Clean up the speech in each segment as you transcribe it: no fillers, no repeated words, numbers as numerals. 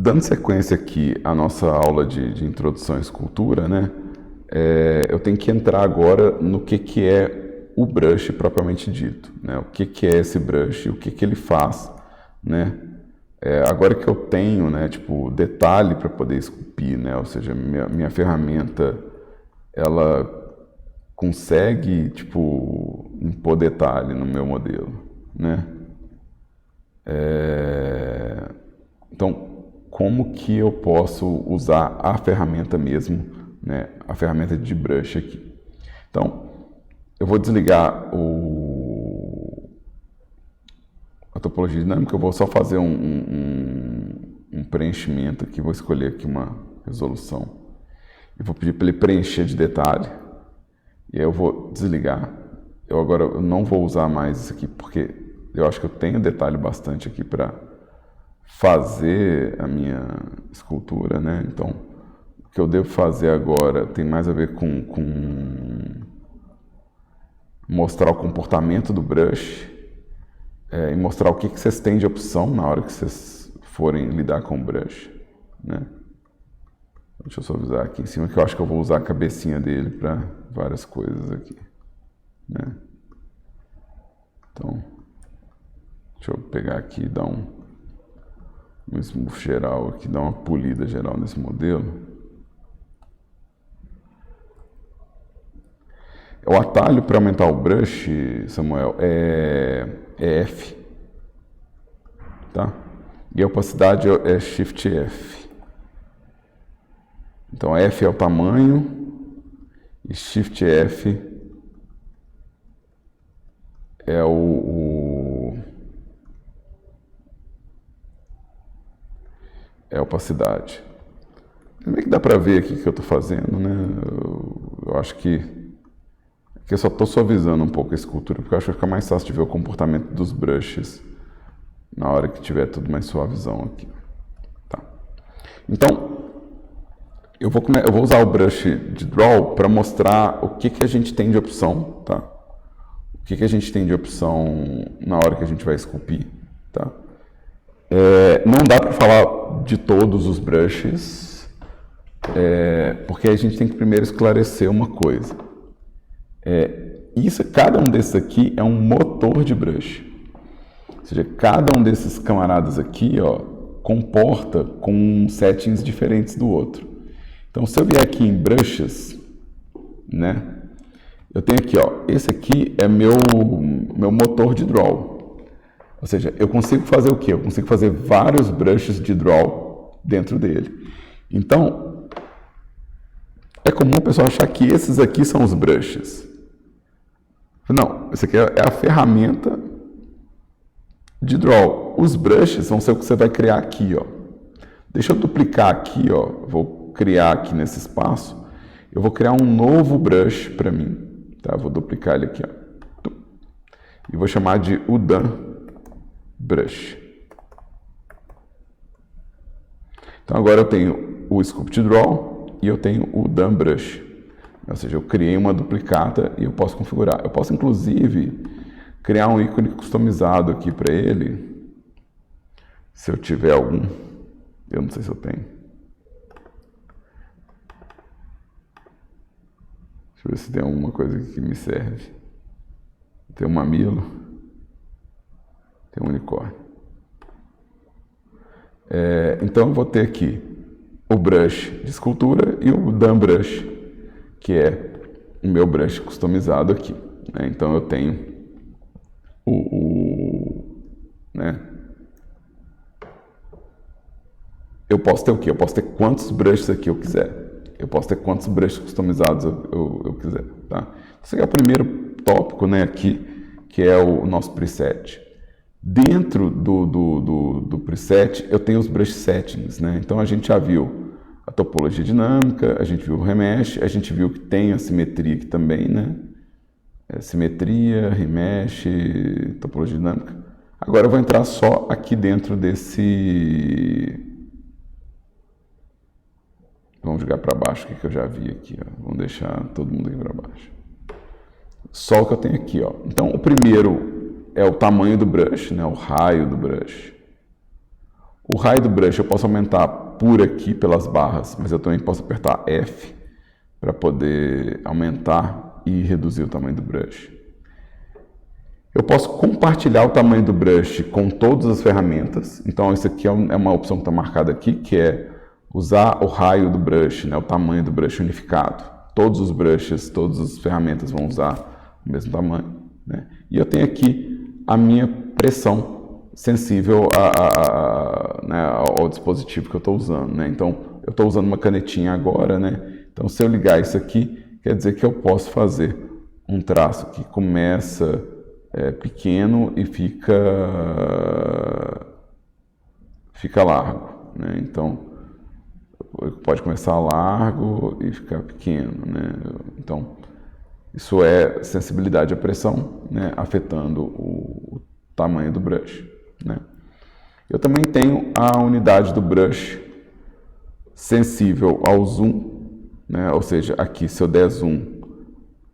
Dando sequência aqui à nossa aula de introdução à escultura, né? Eu tenho que entrar agora no que é o brush propriamente dito, né? O que é esse brush, o que ele faz, né? Agora que eu tenho, né, tipo, detalhe para poder esculpir, né? Ou seja, minha ferramenta, ela consegue, tipo, impor detalhe no meu modelo, né? Então, como que eu posso usar a ferramenta mesmo, né? A ferramenta de brush aqui. Então, eu vou desligar a topologia dinâmica, eu vou só fazer um preenchimento aqui, vou escolher aqui uma resolução. E vou pedir para ele preencher de detalhe. E aí eu vou desligar. Eu não vou usar mais isso aqui, porque eu acho que eu tenho detalhe bastante aqui para fazer a minha escultura, né? Então, o que eu devo fazer agora tem mais a ver com mostrar o comportamento do brush e mostrar o que vocês têm de opção na hora que vocês forem lidar com o brush, né? Deixa eu só avisar aqui em cima que eu acho que eu vou usar a cabecinha dele para várias coisas aqui, né? Então, deixa eu pegar aqui e dar um smooth geral aqui, dar uma polida geral nesse modelo. O atalho para aumentar o brush, Samuel, é F, tá? E a opacidade é Shift F. Então F é o tamanho e Shift F é é a opacidade. Como é que dá para ver aqui o que eu estou fazendo, né? Eu acho que eu só estou suavizando um pouco a escultura, porque eu acho que vai ficar mais fácil de ver o comportamento dos brushes na hora que tiver tudo mais suavizão aqui. Tá. Então, eu vou usar o brush de Draw para mostrar o que a gente tem de opção, tá? O que a gente tem de opção na hora que a gente vai esculpir, tá? Não dá para falar de todos os brushes, porque a gente tem que primeiro esclarecer uma coisa. Cada um desses aqui é um motor de brush. Ou seja, cada um desses camaradas aqui, ó, comporta com settings diferentes do outro. Então, se eu vier aqui em brushes, né, eu tenho aqui, ó, esse aqui é meu motor de draw. Ou seja, eu consigo fazer o quê? Eu consigo fazer vários brushes de draw dentro dele. Então, é comum o pessoal achar que esses aqui são os brushes. Não, isso aqui é a ferramenta de draw. Os brushes vão ser o que você vai criar aqui, ó. Deixa eu duplicar aqui, ó. Vou criar aqui nesse espaço. Eu vou criar um novo brush para mim, tá? Vou duplicar ele aqui, ó. E vou chamar de Udan Brush. Então agora eu tenho o Sculpt Draw e eu tenho o Udan Brush. Ou seja, eu criei uma duplicata e eu posso configurar. Eu posso, inclusive, criar um ícone customizado aqui para ele, se eu tiver algum. Eu não sei se eu tenho. Deixa eu ver se tem alguma coisa aqui que me serve. Tem um mamilo. Tem um unicórnio. Então eu vou ter aqui o brush de escultura e o Udan Brush, que é o meu brush customizado aqui, né? Então eu tenho né? Eu posso ter o quê? Eu posso ter quantos brushes aqui eu quiser. Eu posso ter quantos brushes customizados eu quiser, tá? Esse aqui é o primeiro tópico, né, aqui, que é o nosso preset. Dentro do preset, eu tenho os brush settings, né? Então a gente já viu a topologia dinâmica, a gente viu o remesh, a gente viu que tem a simetria aqui também, né? Simetria, remesh, topologia dinâmica. Agora eu vou entrar só aqui dentro desse... Vamos jogar para baixo, o que eu já vi aqui, ó. Vamos deixar todo mundo aqui para baixo. Só o que eu tenho aqui, ó. Então o primeiro é o tamanho do brush, né? O raio do brush. O raio do brush eu posso aumentar por aqui pelas barras, mas eu também posso apertar F para poder aumentar e reduzir o tamanho do brush. Eu posso compartilhar o tamanho do brush com todas as ferramentas. Então, isso aqui é uma opção que está marcada aqui, que é usar o raio do brush, né, o tamanho do brush unificado. Todos os brushes, todas as ferramentas vão usar o mesmo tamanho, né? E eu tenho aqui a minha pressão sensível né, ao dispositivo que eu estou usando, né? Então, eu estou usando uma canetinha agora, né? Então, se eu ligar isso aqui, quer dizer que eu posso fazer um traço que começa pequeno e fica largo, né? Então, pode começar largo e ficar pequeno, né? Então, isso é sensibilidade à pressão, né? Afetando o tamanho do brush, né? Eu também tenho a unidade do brush sensível ao zoom, né? Ou seja, aqui se eu der zoom,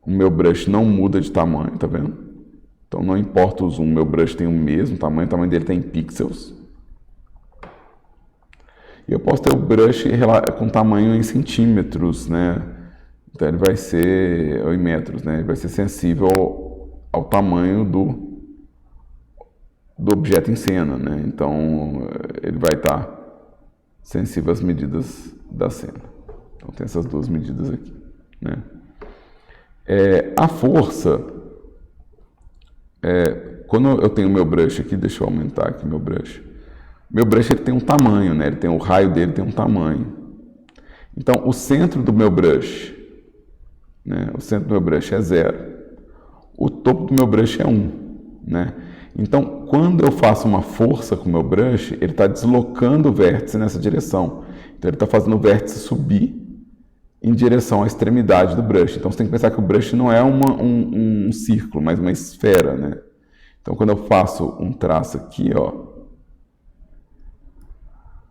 o meu brush não muda de tamanho, tá vendo? Então não importa o zoom, meu brush tem o mesmo tamanho, o tamanho dele está em pixels. E eu posso ter o brush com tamanho em centímetros, né? Então ele vai ser, ou em metros, né? Ele vai ser sensível ao tamanho do objeto em cena, né? Então ele vai estar sensível às medidas da cena. Então tem essas duas medidas aqui, né? A força, quando eu tenho o meu brush aqui, deixa eu aumentar aqui meu brush. Meu brush ele tem um tamanho, né? Ele tem o raio dele tem um tamanho. Então o centro do meu brush, né? O centro do meu brush é 0. O topo do meu brush é 1, né? Então quando eu faço uma força com o meu brush, ele está deslocando o vértice nessa direção. Então ele está fazendo o vértice subir em direção à extremidade do brush. Então você tem que pensar que o brush não é um círculo, mas uma esfera, né? Então quando eu faço um traço aqui, ó,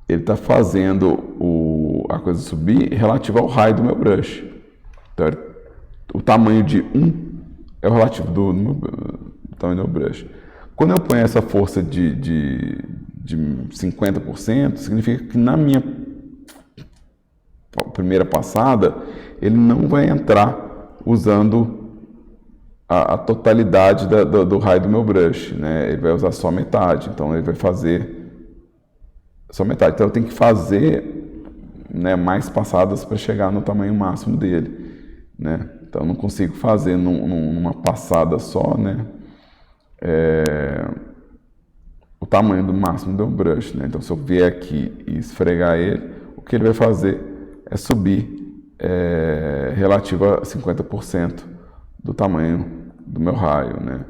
ele está fazendo a coisa subir relativa ao raio do meu brush. Então o tamanho de 1 é o relativo do tamanho do meu brush. Quando eu ponho essa força de 50%, significa que na minha primeira passada, ele não vai entrar usando a totalidade do raio do meu brush, né? Ele vai usar só metade, então ele vai fazer só metade. Então eu tenho que fazer, né, mais passadas para chegar no tamanho máximo dele, né? Então eu não consigo fazer numa passada só, né, o tamanho do máximo do brush, né? Então se eu vier aqui e esfregar ele, o que ele vai fazer é subir relativo a 50% do tamanho do meu raio, né?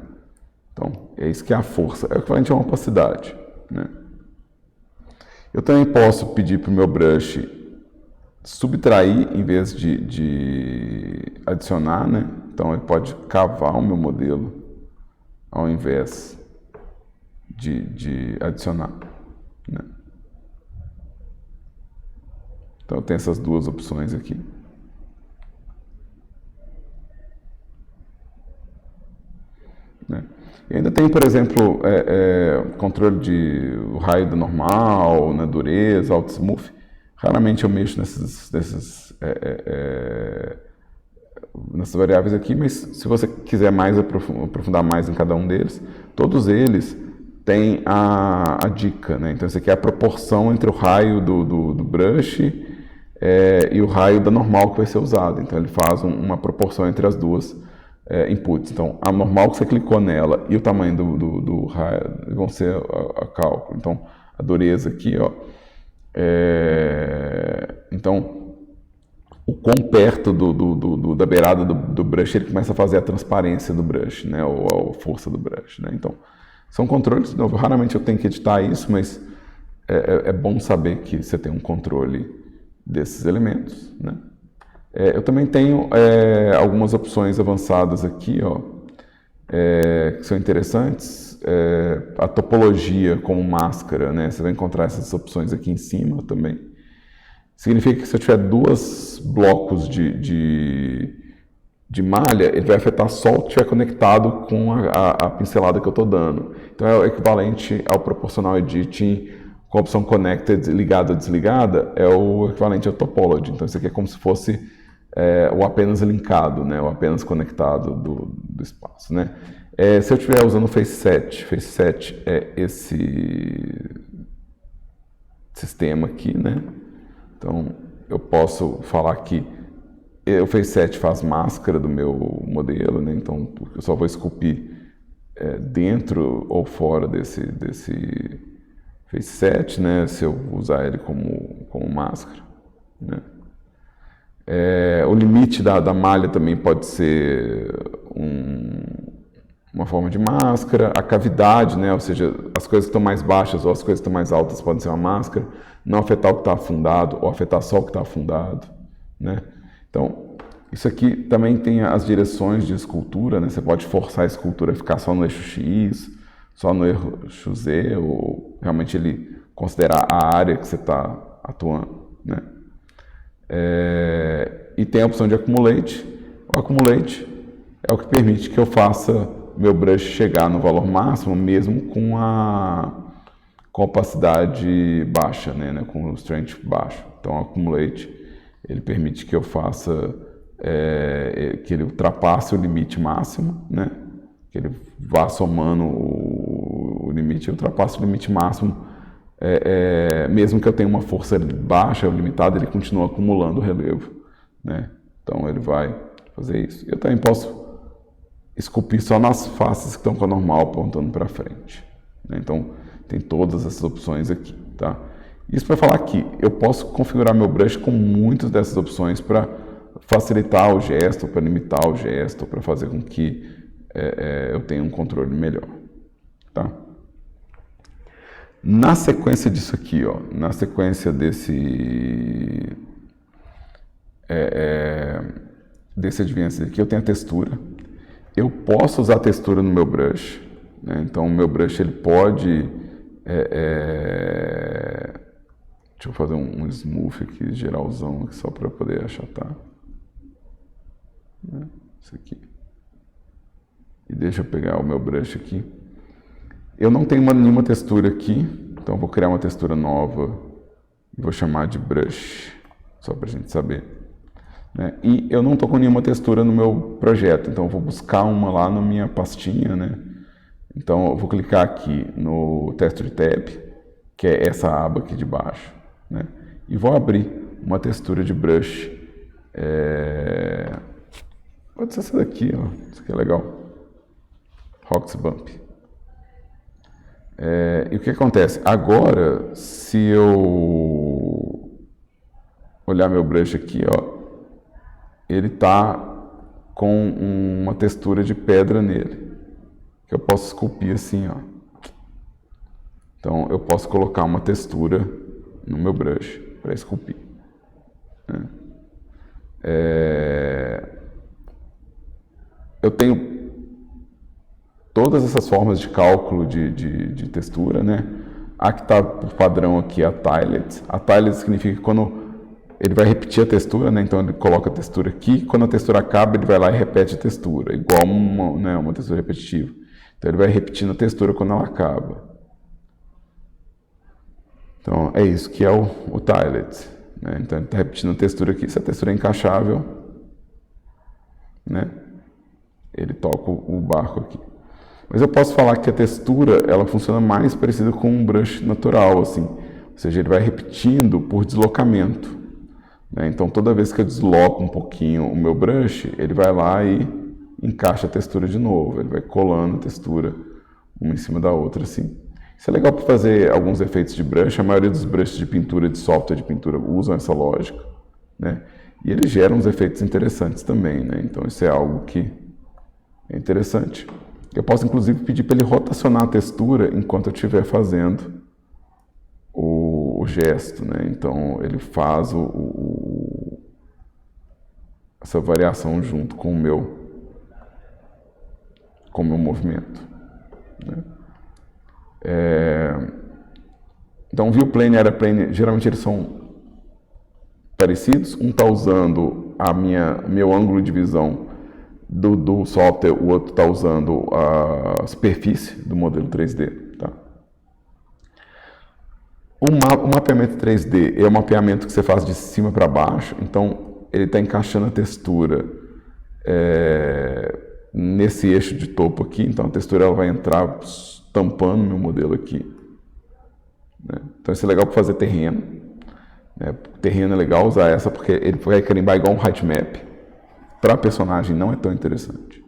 Então, é isso que é a força. É o equivalente a uma opacidade, né? Eu também posso pedir para o meu brush subtrair em vez de adicionar, né? Então, ele pode cavar o meu modelo ao invés de adicionar, né? Então, eu tenho essas duas opções aqui. Né? E ainda tem, por exemplo, controle de raio do normal, né, dureza, auto smooth. Raramente eu mexo nessas variáveis aqui, mas se você quiser mais aprofundar mais em cada um deles, todos eles têm a dica, né? Então, isso aqui é a proporção entre o raio do brush e o raio da normal que vai ser usado. Então, ele faz uma proporção entre as duas inputs. Então, a normal que você clicou nela e o tamanho do raio vão ser a cálculo. Então, a dureza aqui, ó. Então, o quão perto da beirada do brush ele começa a fazer a transparência do brush, né? Ou a força do brush, né? Então, são controles, de novo, raramente eu tenho que editar isso, mas é bom saber que você tem um controle desses elementos, né? Eu também tenho algumas opções avançadas aqui, ó, que são interessantes. A topologia como máscara, né? Você vai encontrar essas opções aqui em cima também. Significa que se eu tiver dois blocos de malha, ele vai afetar só o que estiver conectado com a pincelada que eu estou dando. Então é o equivalente ao proportional editing com a opção Connected, ligada ou desligada, é o equivalente ao Topology. Então isso aqui é como se fosse o apenas linkado, né? O apenas conectado do espaço, né? Se eu estiver usando o FaceSet é esse sistema aqui, né? Então eu posso falar que o FaceSet faz máscara do meu modelo, né? Então eu só vou esculpir dentro ou fora desse FaceSet, né? Se eu usar ele como máscara, né? O limite da malha também pode ser uma forma de máscara, a cavidade, né? Ou seja, as coisas que estão mais baixas ou as coisas que estão mais altas podem ser uma máscara, não afetar o que está afundado ou afetar só o que está afundado, né? Então, isso aqui também tem as direções de escultura, né? Você pode forçar a escultura a ficar só no eixo X, só no eixo Z, ou realmente ele considerar a área que você está atuando, né? E tem a opção de Accumulate. O Accumulate é o que permite que eu faça meu brush chegar no valor máximo, mesmo com a opacidade baixa, né? Com o strength baixo. Então, o Accumulate ele permite que eu faça, que ele ultrapasse o limite máximo, né? Que ele vá somando o limite e ultrapasse o limite máximo, mesmo que eu tenha uma força baixa ou limitada, ele continua acumulando o relevo, né? Então ele vai fazer isso. Eu também posso esculpir só nas faces que estão com a normal apontando para frente, né? Então tem todas essas opções aqui, tá? Isso para falar que eu posso configurar meu brush com muitas dessas opções para facilitar o gesto, para limitar o gesto, para fazer com que eu tenha um controle melhor, tá? Na sequência disso aqui, ó, na sequência desse advanced aqui, eu tenho a textura. Eu posso usar a textura no meu brush, né? Então o meu brush ele pode deixa eu fazer um smooth aqui, geralzão, aqui, só para poder achatar, né? Isso aqui. E deixa eu pegar o meu brush aqui. Eu não tenho nenhuma textura aqui, então eu vou criar uma textura nova e vou chamar de brush, só para a gente saber, né? E eu não estou com nenhuma textura no meu projeto, então eu vou buscar uma lá na minha pastinha, né? Então eu vou clicar aqui no Texture Tab, que é essa aba aqui de baixo, né? E vou abrir uma textura de brush. Pode ser essa daqui, ó. Isso aqui é legal. Rocks Bump. E o que acontece? Agora, se eu olhar meu brush aqui, ó, ele está com uma textura de pedra nele, que eu posso esculpir assim, ó. Então, eu posso colocar uma textura no meu brush para esculpir, né? Eu tenho todas essas formas de cálculo de textura, né? A que está por padrão aqui é a Tilet. A Tilet significa que quando ele vai repetir a textura, né? Então ele coloca a textura aqui, quando a textura acaba ele vai lá e repete a textura, igual uma textura repetitiva. Então ele vai repetindo a textura quando ela acaba. Então é isso que é o Tilet, né? Então ele está repetindo a textura aqui, se a textura é encaixável, né? Ele toca o barco aqui. Mas eu posso falar que a textura, ela funciona mais parecida com um brush natural, assim. Ou seja, ele vai repetindo por deslocamento, né? Então, toda vez que eu desloco um pouquinho o meu brush, ele vai lá e encaixa a textura de novo. Ele vai colando a textura uma em cima da outra, assim. Isso é legal para fazer alguns efeitos de brush. A maioria dos brushes de pintura, de software de pintura, usam essa lógica, né? E ele gera uns efeitos interessantes também, né? Então, isso é algo que é interessante. Eu posso, inclusive, pedir para ele rotacionar a textura enquanto eu estiver fazendo o gesto, né? Então, ele faz essa variação junto com o meu movimento, né? Então, viewplane e aeroplane, geralmente eles são parecidos. Um está usando meu ângulo de visão do software, o outro está usando a superfície do modelo 3D, tá? O mapeamento 3D é um mapeamento que você faz de cima para baixo, então ele está encaixando a textura nesse eixo de topo aqui, então a textura ela vai entrar tampando meu modelo aqui. Né? Então isso é legal para fazer terreno. Né? Terreno é legal usar essa porque ele vai carimbar igual um height-map. Para personagem não é tão interessante.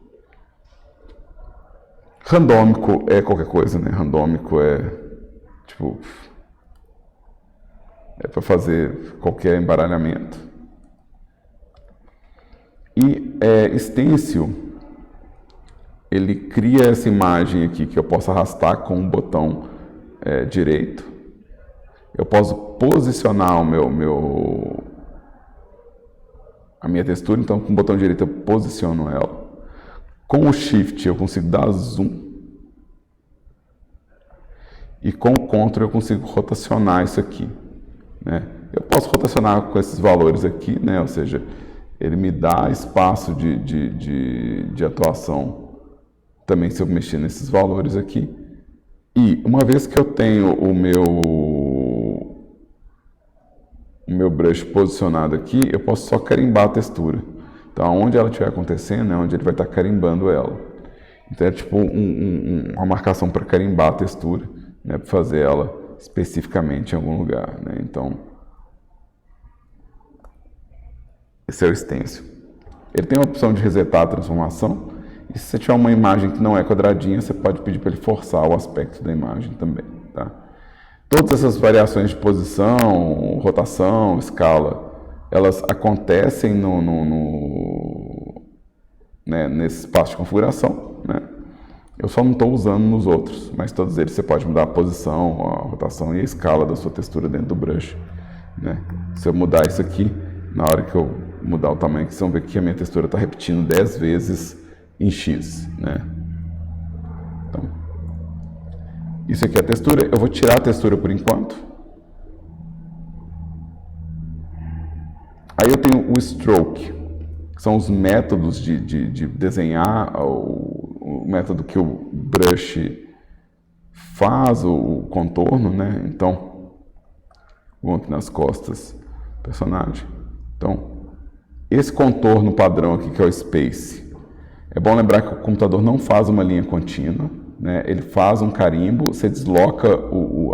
Randômico é qualquer coisa, né? Randômico é tipo... é para fazer qualquer embaralhamento. E stencil, ele cria essa imagem aqui que eu posso arrastar com o botão direito. Eu posso posicionar a minha textura, então com o botão direito eu posiciono ela. Com o Shift eu consigo dar zoom. E com o Ctrl eu consigo rotacionar isso aqui. Né? Eu posso rotacionar com esses valores aqui, né? Ou seja, ele me dá espaço de atuação também se eu mexer nesses valores aqui. E uma vez que eu tenho o meu brush posicionado aqui, eu posso só carimbar a textura. Então, onde ela estiver acontecendo, é onde ele vai estar carimbando ela. Então, é tipo uma marcação para carimbar a textura, né? Para fazer ela especificamente em algum lugar. Né? Então, esse é o stencil. Ele tem a opção de resetar a transformação. E se você tiver uma imagem que não é quadradinha, você pode pedir para ele forçar o aspecto da imagem também. Tá? Todas essas variações de posição, rotação, escala, elas acontecem nesse espaço de configuração. Né? Eu só não estou usando nos outros, mas todos eles você pode mudar a posição, a rotação e a escala da sua textura dentro do brush. Né? Se eu mudar isso aqui, na hora que eu mudar o tamanho, vocês vão ver que a minha textura está repetindo 10 vezes em X. Né? Então, isso aqui é a textura. Eu vou tirar a textura por enquanto. Aí eu tenho o stroke, que são os métodos de desenhar, o método que o brush faz o contorno, né? Então, vamos aqui nas costas do personagem. Então, esse contorno padrão aqui, que é o space, é bom lembrar que o computador não faz uma linha contínua, né? Ele faz um carimbo, você desloca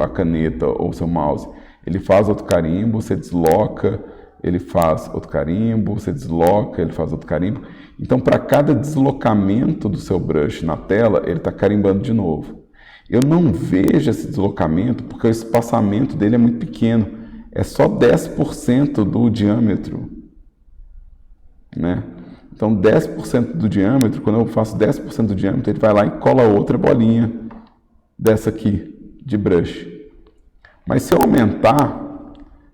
a caneta ou o seu mouse, ele faz outro carimbo, você desloca, ele faz outro carimbo, você desloca, ele faz outro carimbo. Então, para cada deslocamento do seu brush na tela, ele está carimbando de novo. Eu não vejo esse deslocamento porque o espaçamento dele é muito pequeno. É só 10% do diâmetro. Né? Então, 10% do diâmetro, quando eu faço 10% do diâmetro, ele vai lá e cola outra bolinha dessa aqui, de brush. Mas se eu aumentar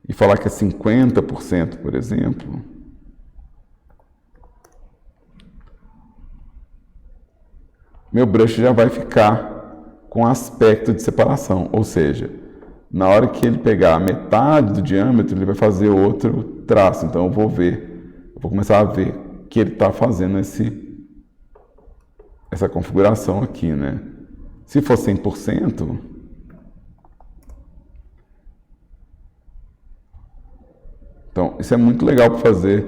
e falar que é 50%, por exemplo, meu brush já vai ficar com aspecto de separação. Ou seja, na hora que ele pegar a metade do diâmetro, ele vai fazer outro traço. Então eu vou começar a ver que ele está fazendo essa configuração aqui, né? Se for 100%, então isso é muito legal para fazer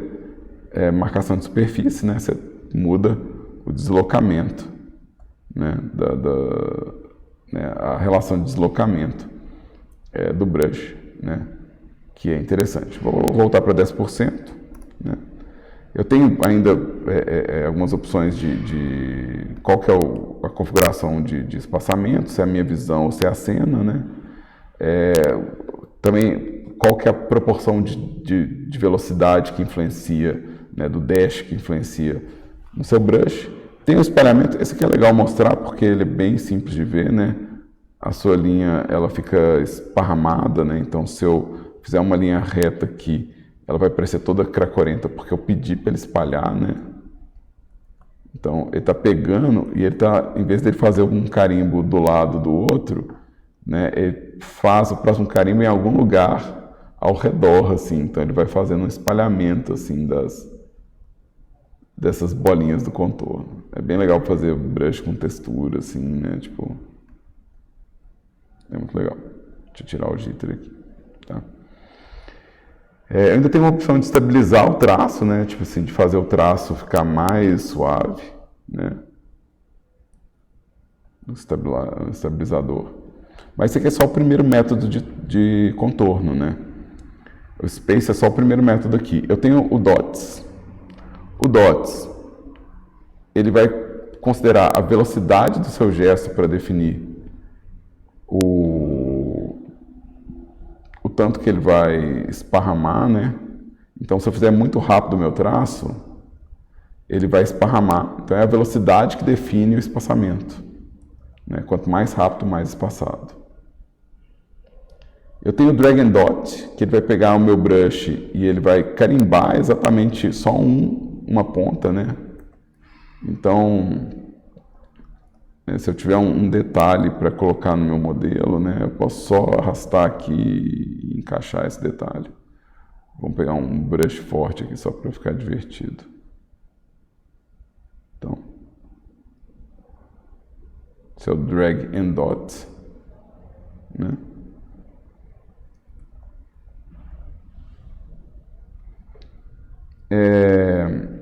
marcação de superfície, né? Você muda o deslocamento, né? A relação de deslocamento do brush, né? Que é interessante. Vou voltar para 10%, né? Eu tenho ainda algumas opções de qual que é a configuração de espaçamento, se é a minha visão ou se é a cena, né? Também qual que é a proporção de velocidade que influencia, né, do dash que influencia no seu brush. Tem o espalhamento, esse aqui é legal mostrar porque ele é bem simples de ver, né? A sua linha ela fica esparramada, né? Então se eu fizer uma linha reta aqui, ela vai parecer toda cracorenta porque eu pedi para ele espalhar, né? Então ele está pegando e ele está, em vez de ele fazer um carimbo do lado do outro, né? Ele faz o próximo carimbo em algum lugar ao redor, assim. Então ele vai fazendo um espalhamento assim dessas bolinhas do contorno. É bem legal fazer brush com textura, assim, né? Tipo, é muito legal. Deixa eu tirar o jitter aqui. Tá? Ainda tem uma opção de estabilizar o traço, né? Tipo assim, de fazer o traço ficar mais suave, né? Um estabilizador. Mas esse aqui é só o primeiro método de contorno, né? O Space é só o primeiro método aqui. Eu tenho o Dots. O Dots, ele vai considerar a velocidade do seu gesto para definir o tanto que ele vai esparramar, né? Então, se eu fizer muito rápido o meu traço, ele vai esparramar. Então, é a velocidade que define o espaçamento, né? Quanto mais rápido, mais espaçado. Eu tenho o Drag and Dot, que ele vai pegar o meu brush e ele vai carimbar exatamente só uma ponta, né? Então, se eu tiver um detalhe para colocar no meu modelo, né, eu posso só arrastar aqui e encaixar esse detalhe. Vamos pegar um brush forte aqui só para ficar divertido. Então, esse é o Drag and Dot, né?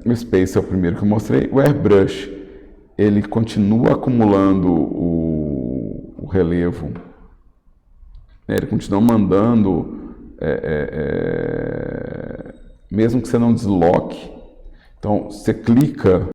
O Space é o primeiro que eu mostrei. O Airbrush, ele continua acumulando o relevo, né? Ele continua mandando, mesmo que você não desloque. Então, você clica